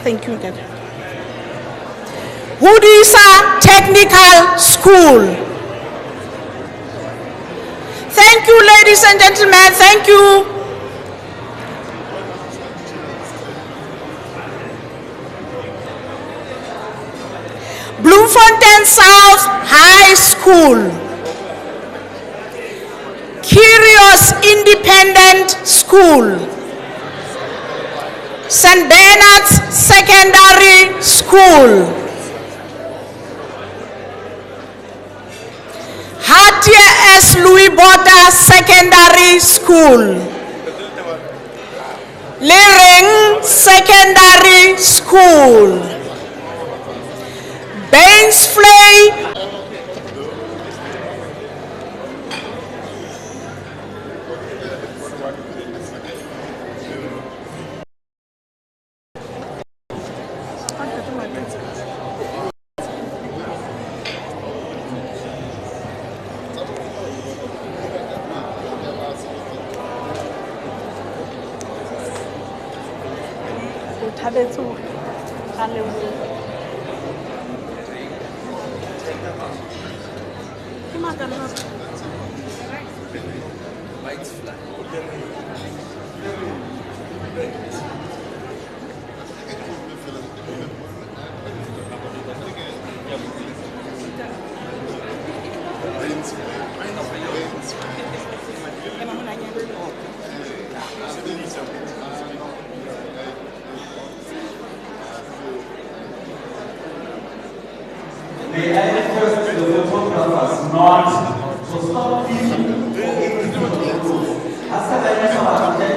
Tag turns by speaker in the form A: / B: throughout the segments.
A: Thank you. Hudisa Technical School. Thank you, ladies and gentlemen. Thank you. Bloemfontein South High School. Curious Independent School. St. Bernard's Secondary School. Hatia S. Louis Bota Secondary School. Lering Secondary School. Bainsflay
B: May I request the photographers not to stop filming or even photos. Hasta la misma parte,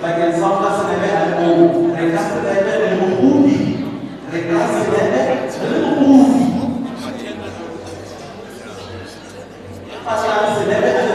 B: bagian sampah senebe almu, mereka senebe almu, mereka senebe almu. Pasal senebe